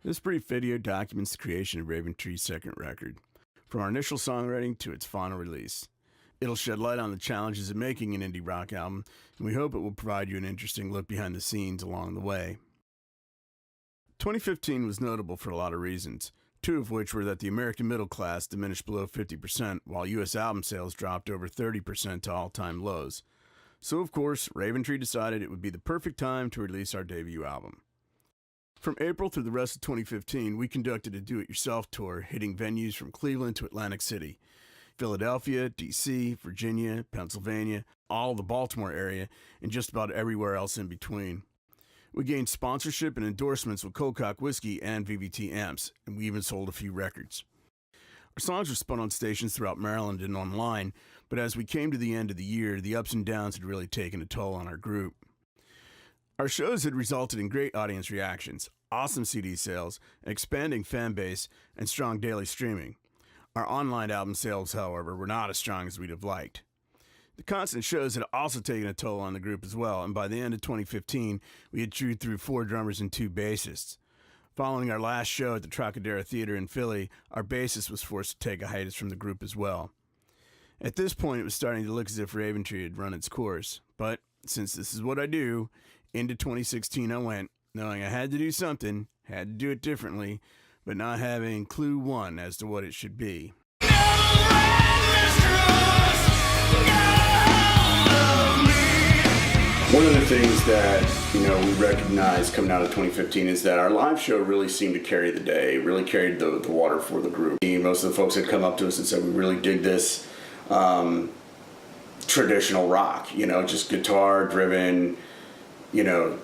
This brief video documents the creation of Raven Tree's second record, from our initial songwriting to its final release. It'll shed light on the challenges of making an indie rock album, and we hope it will provide you an interesting look behind the scenes along the way. 2015 was notable for a lot of reasons, two of which were that the American middle class diminished below 50%, while U.S. album sales dropped over 30% to all-time lows. So, of course, Raven Tree decided it would be the perfect time to release our debut album. From April through the rest of 2015, we conducted a do-it-yourself tour, hitting venues from Cleveland to Atlantic City, Philadelphia, D.C., Virginia, Pennsylvania, all the Baltimore area, and just about everywhere else in between. We gained sponsorship and endorsements with Colcock Whiskey and VVT Amps, and we even sold a few records. Our songs were spun on stations throughout Maryland and online, but as we came to the end of the year, the ups and downs had really taken a toll on our group. Our shows had resulted in great audience reactions, awesome CD sales, an expanding fan base, and strong daily streaming. Our online album sales, however, were not as strong as we'd have liked. The constant shows had also taken a toll on the group as well, and by the end of 2015, we had chewed through 4 drummers and 2 bassists. Following our last show at the Trocadero Theater in Philly, our bassist was forced to take a hiatus from the group as well. At this point, it was starting to look as if Raven Tree had run its course, but since this is what I do, into 2016 I went, knowing I had to do something, had to do it differently, but not having clue one as to what it should be. One of the things that, we recognized coming out of 2015 is that our live show really seemed to carry the day, really carried the water for the group. Most of the folks had come up to us and said, we really dig this traditional rock, just guitar-driven,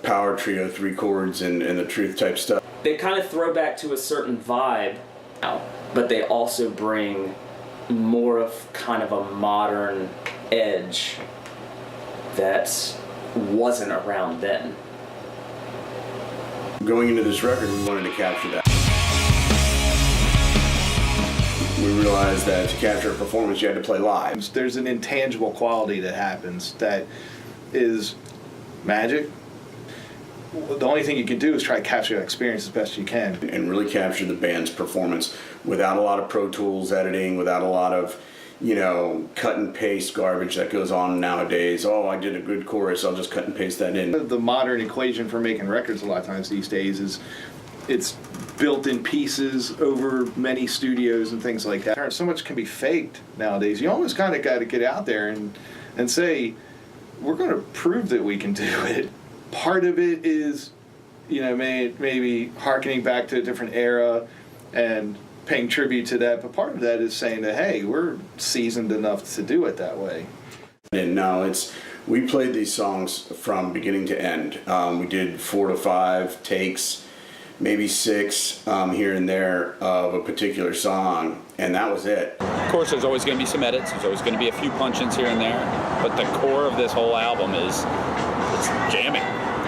power trio, 3 chords, and the truth type stuff. They kind of throw back to a certain vibe, but they also bring more of kind of a modern edge that wasn't around then. Going into this record, we wanted to capture that. We realized that to capture a performance, you had to play live. There's an intangible quality that happens that is magic. The only thing you can do is try to capture that experience as best you can. And really capture the band's performance without a lot of Pro Tools editing, without a lot of, cut and paste garbage that goes on nowadays. Oh, I did a good chorus, I'll just cut and paste that in. The modern equation for making records a lot of times these days is it's built in pieces over many studios and things like that. So much can be faked nowadays. You almost kind of got to get out there and say, we're going to prove that we can do it. Part of it is, maybe hearkening back to a different era and paying tribute to that, but part of that is saying that, hey, we're seasoned enough to do it that way. And no, we played these songs from beginning to end. We did 4 to 5 takes, maybe 6 here and there of a particular song, and that was it. Of course, there's always going to be some edits. There's always going to be a few punch-ins here and there, but the core of this whole album is jamming.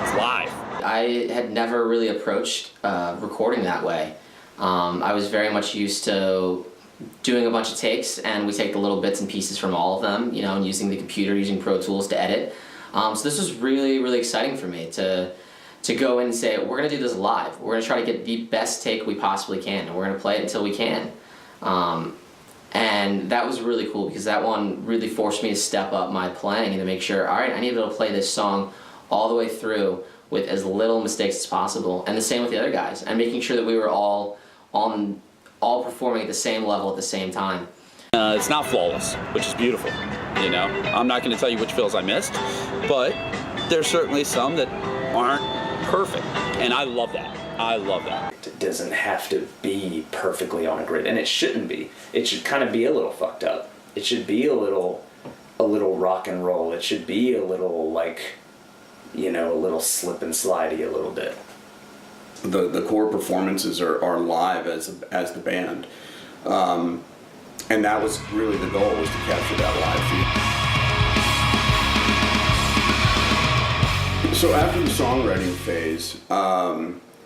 It's live. I had never really approached recording that way. I was very much used to doing a bunch of takes, and we take the little bits and pieces from all of them, and using the computer, using Pro Tools to edit. So this was really, really exciting for me to go in and say, we're going to do this live. We're going to try to get the best take we possibly can, and we're going to play it until we can. And that was really cool because that one really forced me to step up my playing and to make sure, all right, I need to be able to play this song all the way through with as little mistakes as possible. And the same with the other guys, and making sure that we were all performing at the same level at the same time. It's not flawless, which is beautiful. I'm not going to tell you which fills I missed, but there's certainly some that aren't perfect, and I love that. It doesn't have to be perfectly on a grid, and it shouldn't be. It should kind of be a little fucked up. It should be a little rock and roll. It should be a little a little slip and slidey a little bit. The core performances are live as the band, and that was really the goal, was to capture that live feel. So after the songwriting phase,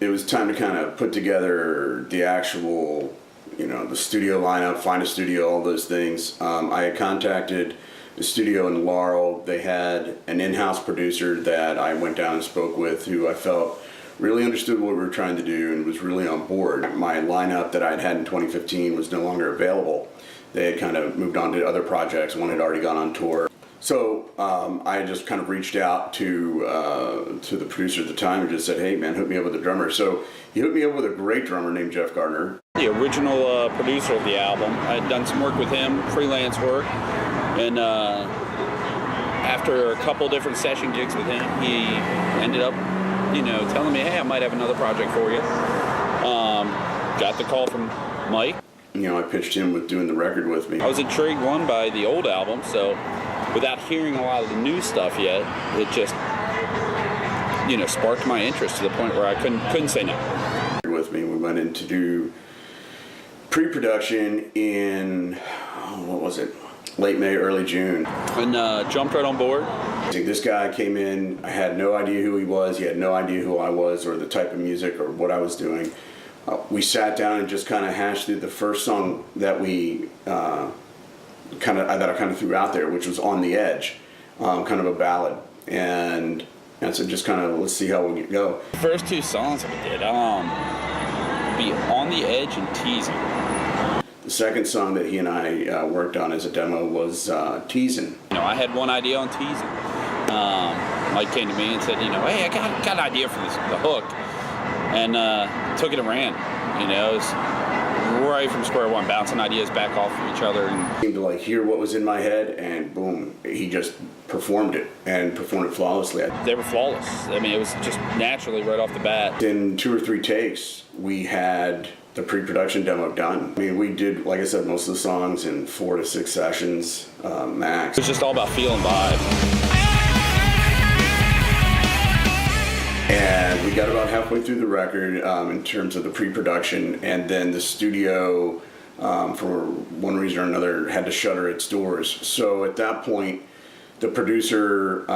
it was time to kind of put together the actual, the studio lineup, find a studio, all those things. I had contacted the studio in Laurel. They had an in-house producer that I went down and spoke with, who I felt really understood what we were trying to do and was really on board. My lineup that I'd had in 2015 was no longer available. They had kind of moved on to other projects. One had already gone on tour. So I just kind of reached out to the producer at the time and just said, hey man, hook me up with a drummer. So he hooked me up with a great drummer named Jeff Gardner. The original producer of the album. I had done some work with him, freelance work, and after a couple different session gigs with him, he ended up, telling me, hey, I might have another project for you. Got the call from Mike. I pitched him with doing the record with me. I was intrigued, one, by the old album, so without hearing a lot of the new stuff yet, it just, sparked my interest to the point where I couldn't say no. With me, we went in to do pre-production in, what was it, late May, early June. And jumped right on board. This guy came in, I had no idea who he was, he had no idea who I was or the type of music or what I was doing. We sat down and just kind of hashed through the first song that we that I kind of threw out there, which was On the Edge, kind of a ballad. And so just kind of, let's see how we go. The first two songs that we did, be On the Edge and Teasing. The second song that he and I worked on as a demo was Teasing. I had one idea on Teasing. Mike came to me and said, hey, I got an idea for the hook. And took it and ran. It's right from square one, bouncing ideas back off of each other. And seemed to hear what was in my head, and boom, he just performed it and performed it flawlessly. They were flawless. It was just naturally right off the bat. In 2 or 3 takes, we had the pre-production demo done. We did, like I said, most of the songs in 4 to 6 sessions max. It was just all about feel and vibe. And we got about halfway through the record in terms of the pre-production, and then the studio, for one reason or another, had to shutter its doors. So at that point, the producer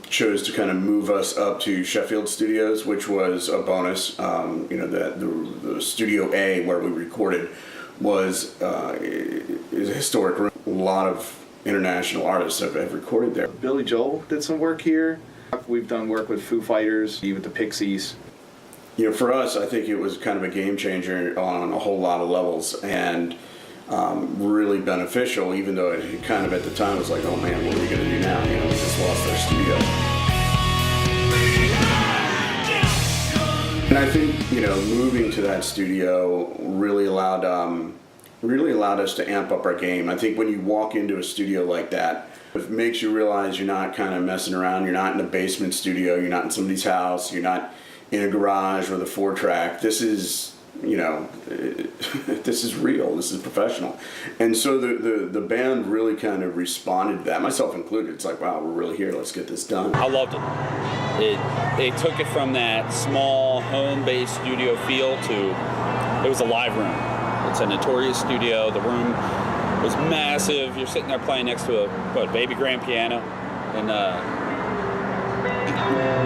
chose to kind of move us up to Sheffield Studios, which was a bonus. The Studio A where we recorded is a historic room. A lot of international artists have recorded there. Billy Joel did some work here. We've done work with Foo Fighters, with the Pixies. For us, I think it was kind of a game changer on a whole lot of levels, and really beneficial, even though it kind of at the time was like, oh man, what are we going to do now? We just lost our studio. And I think, moving to that studio really allowed us to amp up our game. I think when you walk into a studio like that, it makes you realize you're not kind of messing around. You're not in a basement studio. You're not in somebody's house. You're not in a garage with a 4-track. This is, this is real. This is professional. And so the band really kind of responded to that, myself included. It's like, wow, we're really here. Let's get this done. I loved it. They took it from that small home-based studio feel to, it was a live room. It's a notorious studio. The room was massive. You're sitting there playing next to a baby grand piano, and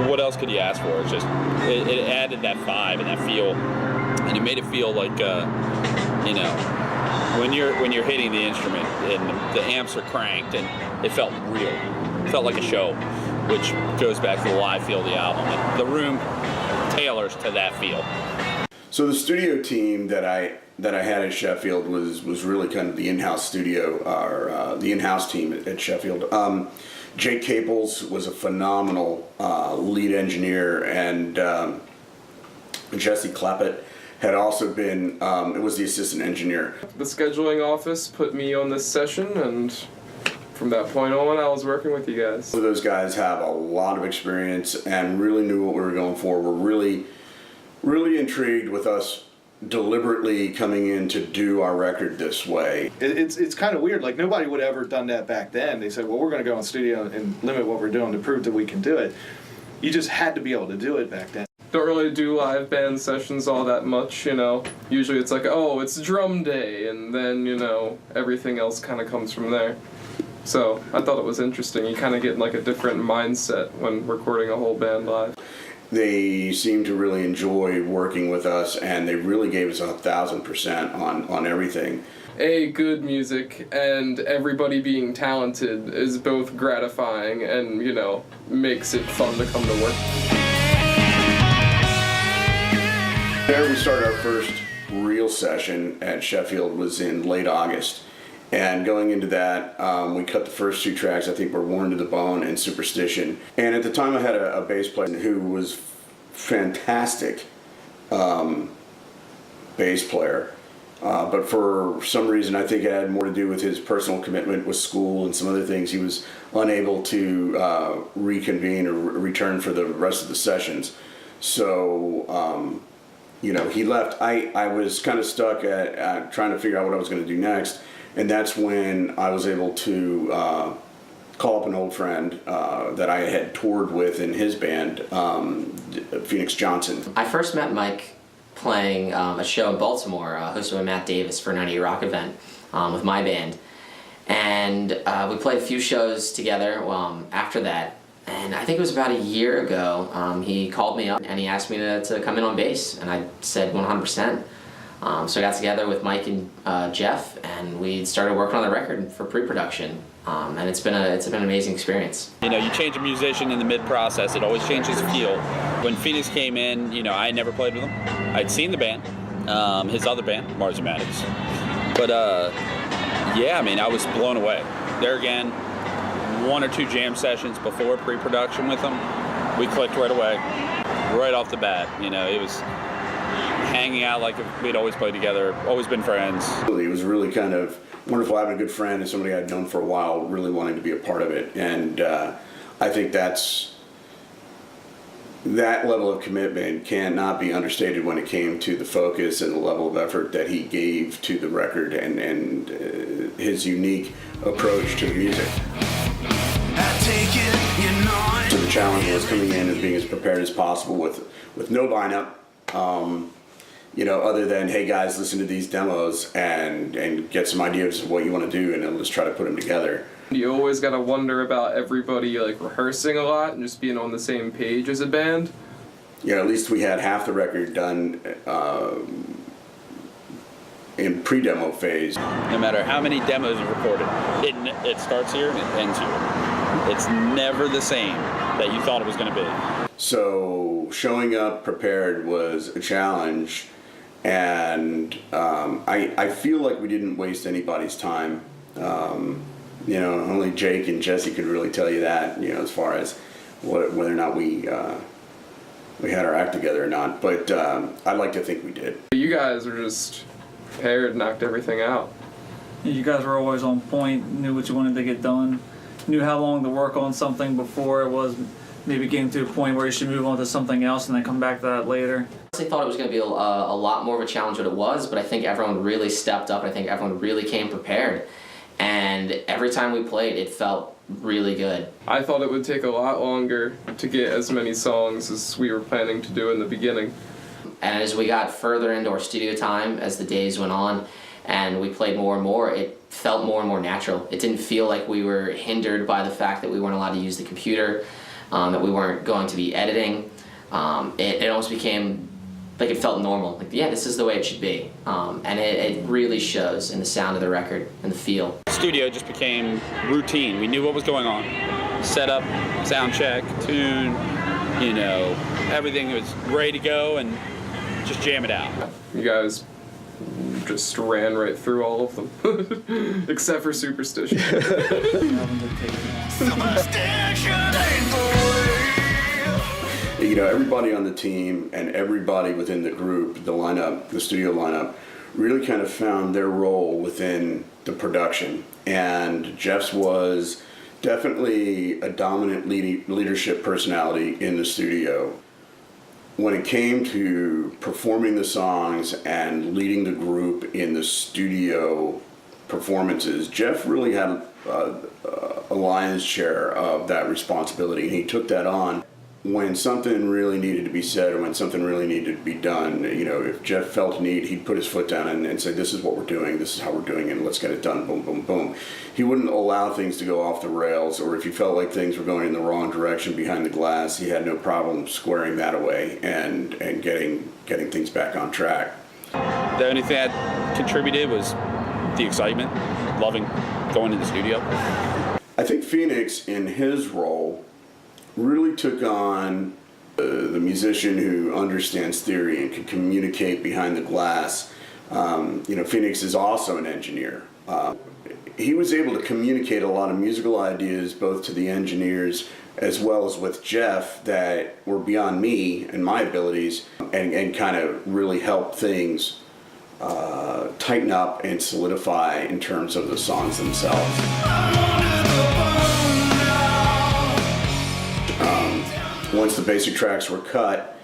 what else could you ask for? It's just it added that vibe and that feel, and it made it feel like when you're hitting the instrument and the amps are cranked, and it felt real. It felt like a show, which goes back to the live feel of the album. And the room tailors to that feel. So the studio team that I had at Sheffield was really kind of the in-house studio, or the in-house team at Sheffield. Jake Caples was a phenomenal lead engineer, and Jesse Clappett had also been was the assistant engineer. The scheduling office put me on this session, and from that point on, I was working with you guys. So those guys have a lot of experience and really knew what we were going for. We're really intrigued with us deliberately coming in to do our record this way. It's kind of weird. Like, nobody would have ever done that back then. They said, well, we're going to go in studio and limit what we're doing to prove that we can do it. You just had to be able to do it back then. Don't really do live band sessions all that much, Usually it's like, oh, it's drum day, and then, everything else kind of comes from there. So I thought it was interesting. You kind of get in like a different mindset when recording a whole band live. They seemed to really enjoy working with us, and they really gave us 1,000% on everything. Good music and everybody being talented is both gratifying and, makes it fun to come to work. There we started our first real session at Sheffield was in late August. And going into that, we cut the first 2 tracks, I think were Worn to the Bone and Superstition. And at the time I had a bass player who was fantastic bass player. But for some reason, I think it had more to do with his personal commitment with school and some other things. He was unable to reconvene or return for the rest of the sessions. So, he left. I was kind of stuck at trying to figure out what I was going to do next. And that's when I was able to call up an old friend that I had toured with in his band, Phoenix Johnson. I first met Mike playing a show in Baltimore, hosted by Matt Davis for a 98 Rock event with my band. And we played a few shows together after that. And I think it was about a year ago, he called me up and he asked me to come in on bass. And I said 100%. So I got together with Mike and Jeff, and we started working on the record for pre-production. And it's been an amazing experience. You change a musician in the mid-process, it always changes the feel. When Phoenix came in, I had never played with him. I'd seen the band, his other band, Mars Maddox. But I was blown away. There again, 1 or 2 jam sessions before pre-production with him, we clicked right away, right off the bat. It was hanging out like we'd always played together, always been friends. It was really kind of wonderful having a good friend and somebody I'd known for a while really wanting to be a part of it. And I think that level of commitment cannot be understated when it came to the focus and the level of effort that he gave to the record and his unique approach to the music. So the challenge was coming in and being as prepared as possible with no lineup. Other than, hey guys, listen to these demos and get some ideas of what you want to do, and then let's try to put them together. You always gotta wonder about everybody rehearsing a lot and just being on the same page as a band. Yeah, at least we had half the record done in pre-demo phase. No matter how many demos you recorded, it starts here and it ends here. It's never the same that you thought it was going to be. So showing up prepared was a challenge, and I feel like we didn't waste anybody's time. Only Jake and Jesse could really tell you that, as far as whether or not we had our act together or not. But I'd like to think we did. You guys were just prepared, knocked everything out. You guys were always on point, knew what you wanted to get done, knew how long to work on something before it was maybe getting to a point where you should move on to something else and then come back to that later. I thought it was going to be a lot more of a challenge than it was, but I think everyone really stepped up. I think everyone really came prepared. And every time we played, it felt really good. I thought it would take a lot longer to get as many songs as we were planning to do in the beginning. And as we got further into our studio time, as the days went on, and we played more and more, it felt more and more natural. It didn't feel like we were hindered by the fact that we weren't allowed to use the computer, that we weren't going to be editing. It almost became like it felt normal. This is the way it should be. And it really shows in the sound of the record and the feel. Studio just became routine. We knew what was going on. Setup, sound check, tune, everything was ready to go and just jam it out. You guys just ran right through all of them, except for Superstition. Everybody on the team and everybody within the group, the lineup, the studio lineup, really kind of found their role within the production. And Jeff's was definitely a dominant leadership personality in the studio. When it came to performing the songs and leading the group in the studio performances, Jeff really had a lion's share of that responsibility, and he took that on. When something really needed to be said or when something really needed to be done, if Jeff felt a need, he'd put his foot down and say, this is what we're doing, this is how we're doing it, let's get it done, boom, boom, boom. He wouldn't allow things to go off the rails, or if he felt like things were going in the wrong direction behind the glass, he had no problem squaring that away and getting things back on track. The only thing that contributed was the excitement, loving going to the studio. I think Phoenix, in his role, really took on The musician who understands theory and can communicate behind the glass. Phoenix is also an engineer. He was able to communicate a lot of musical ideas both to the engineers as well as with Jeff that were beyond me and my abilities, and kind of really help things tighten up and solidify in terms of the songs themselves. Once the basic tracks were cut,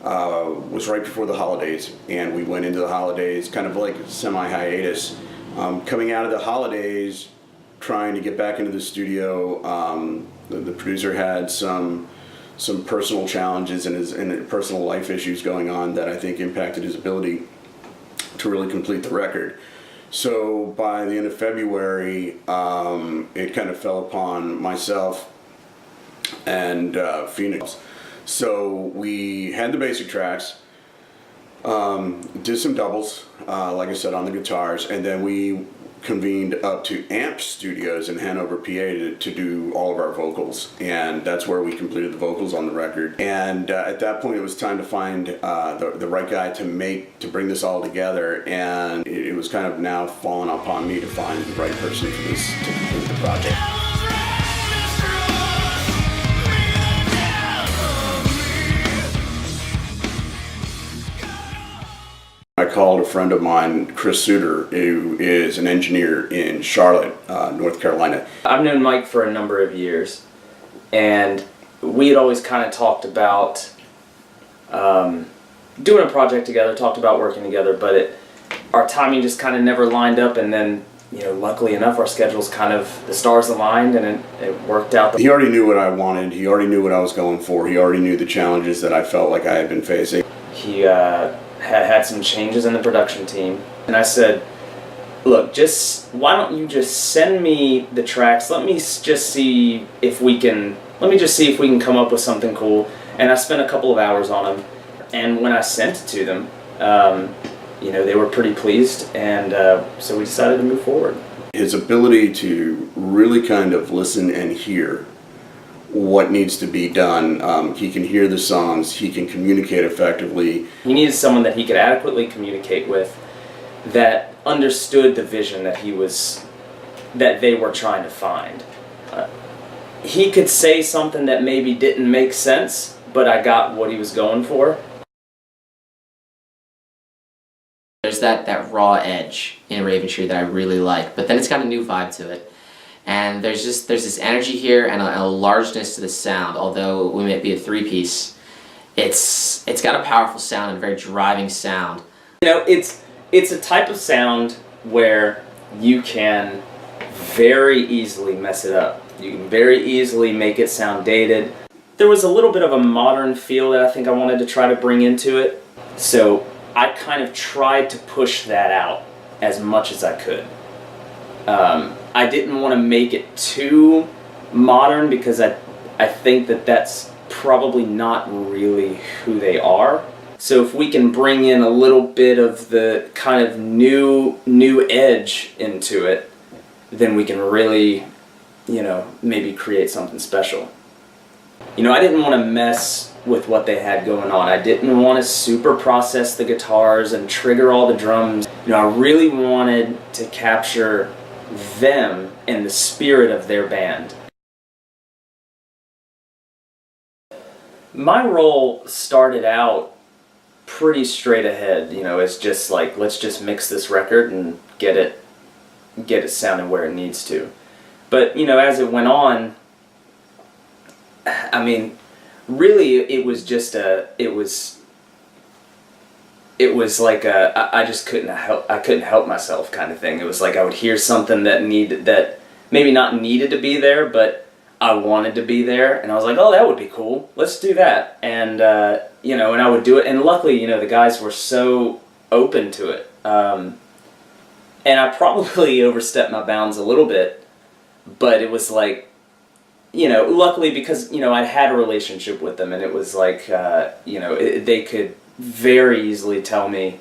was right before the holidays, and we went into the holidays kind of like a semi-hiatus. Coming out of the holidays, trying to get back into the studio, the producer had some personal challenges and personal life issues going on that I think impacted his ability to really complete the record. So by the end of February, it kind of fell upon myself and Phoenix. So we had the basic tracks, did some doubles, like I said, on the guitars, and then we convened up to Amp Studios in Hanover, PA to do all of our vocals, and that's where we completed the vocals on the record. And at that point, it was time to find the right guy to bring this all together, and it was kind of now falling upon me to find the right person for this to complete the project. I called a friend of mine, Chris Suter, who is an engineer in Charlotte, North Carolina. I've known Mike for a number of years, and we had always kind of talked about doing a project together, talked about working together, but our timing just kind of never lined up, and then, luckily enough, our schedules the stars aligned, and it worked out. He already knew what I wanted, he already knew what I was going for, he already knew the challenges that I felt like I had been facing. He had some changes in the production team, and I said, look, why don't you just send me the tracks, let me just see if we can come up with something cool. And I spent a couple of hours on them, and when I sent it to them, they were pretty pleased, and so we decided to move forward. His ability to really kind of listen and hear what needs to be done. He can hear the songs, he can communicate effectively. He needed someone that he could adequately communicate with, that understood the vision that they were trying to find. He could say something that maybe didn't make sense, but I got what he was going for. There's that raw edge in Raven Tree that I really like, but then it's got a new vibe to it. And there's this energy here and a largeness to the sound. Although we may be a three-piece, it's got a powerful sound and a very driving sound. It's a type of sound where you can very easily mess it up. You can very easily make it sound dated. There was a little bit of a modern feel that I think I wanted to try to bring into it. So I kind of tried to push that out as much as I could. I didn't want to make it too modern because I think that's probably not really who they are. So if we can bring in a little bit of the kind of new edge into it, then we can really, maybe create something special. I didn't want to mess with what they had going on. I didn't want to super process the guitars and trigger all the drums. I really wanted to capture them and the spirit of their band. My role started out pretty straight ahead, it's just like, let's just mix this record and get it sounding where it needs to. But as it went on, really it was just it was like I just couldn't help myself kind of thing. It was like I would hear something that maybe not needed to be there, but I wanted to be there, and I was like, oh, that would be cool. Let's do that. And and I would do it. And luckily, the guys were so open to it. And I probably overstepped my bounds a little bit, but it was like, luckily because I had a relationship with them, and it was like they could very easily tell me,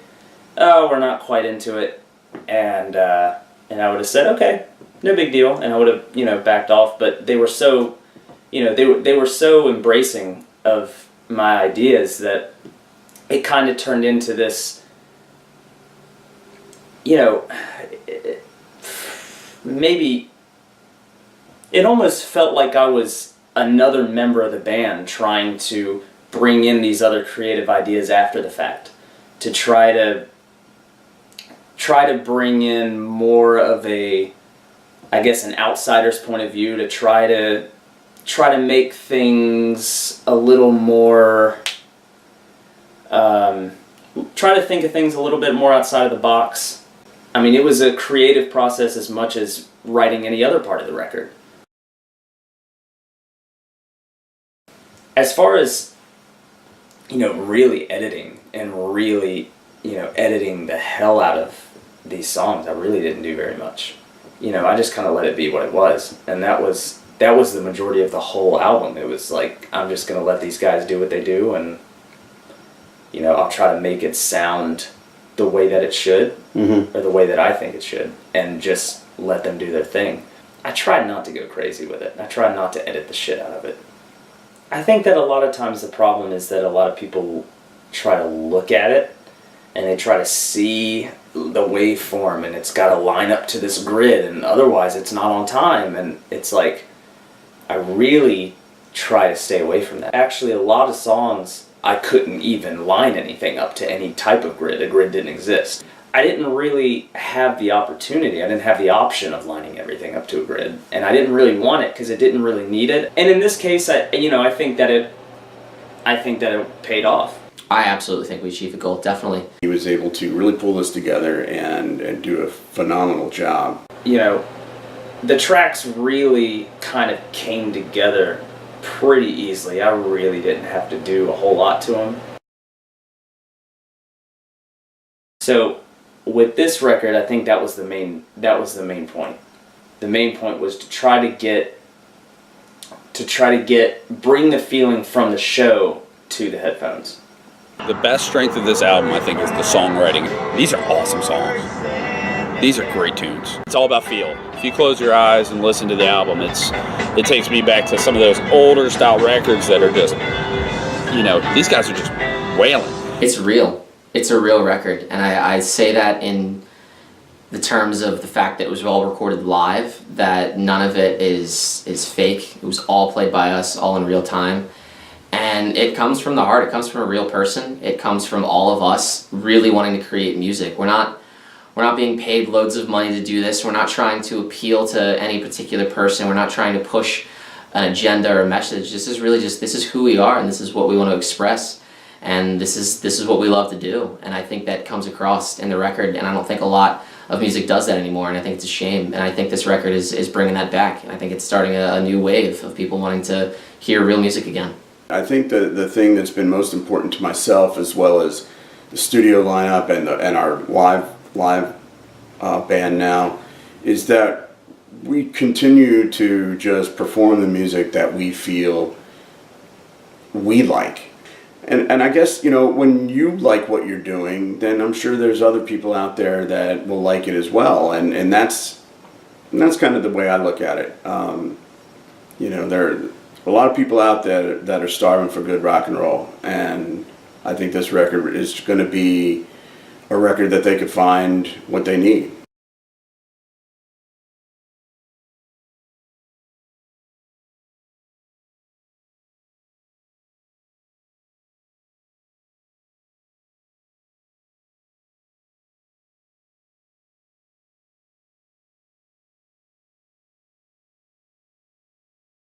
oh, we're not quite into it, and I would have said, okay, no big deal, and I would have backed off. But they were so they were so embracing of my ideas that it kind of turned into this, you know, maybe it almost felt like I was another member of the band trying to bring in these other creative ideas after the fact, to try to bring in more of a, I guess, an outsider's point of view, to try to make things a little more, try to think of things a little bit more outside of the box. I mean, it was a creative process as much as writing any other part of the record. As far as, you know, really editing and really, you know, editing the hell out of these songs, I really didn't do very much. You know, I just kind of let it be what it was, and that was the majority of the whole album. It was like, I'm just gonna let these guys do what they do, and, you know, I'll try to make it sound the way that it should, or the way that I think it should, and just let them do their thing. I tried not to go crazy with it. I tried not to edit the shit out of it. I think that a lot of times the problem is that a lot of people try to look at it and they try to see the waveform, and it's got to line up to this grid, and otherwise it's not on time, and it's like, I really try to stay away from that. Actually, a lot of songs I couldn't even line anything up to any type of grid. A grid didn't exist. I didn't really have the opportunity, I didn't have the option of lining everything up to a grid, and I didn't really want it because it didn't really need it. And in this case, I think that it paid off. I absolutely think we achieved the goal, definitely. He was able to really pull this together and do a phenomenal job. You know, the tracks really kind of came together pretty easily. I really didn't have to do a whole lot to them. So with this record, I think that was the main point. The main point was to try to bring the feeling from the show to the headphones. The best strength of this album, I think, is the songwriting. These are awesome songs. These are great tunes. It's all about feel. If you close your eyes and listen to the album, it takes me back to some of those older style records that are just, you know, these guys are just wailing. It's real. It's a real record, and I say that in the terms of the fact that it was all recorded live, that none of it is fake. It was all played by us, all in real time. And it comes from the heart. It comes from a real person. It comes from all of us really wanting to create music. We're not being paid loads of money to do this. We're not trying to appeal to any particular person. We're not trying to push an agenda or a message. This is really just, this is who we are, and this is what we want to express. And this is what we love to do. And I think that comes across in the record, and I don't think a lot of music does that anymore, and I think it's a shame. And I think this record is bringing that back. And I think it's starting a new wave of people wanting to hear real music again. I think the thing that's been most important to myself, as well as the studio lineup and our live band now, is that we continue to just perform the music that we feel we like. And I guess, you know, when you like what you're doing, then I'm sure there's other people out there that will like it as well. And that's kind of the way I look at it. You know, there are a lot of people out there that are starving for good rock and roll. And I think this record is going to be a record that they could find what they need.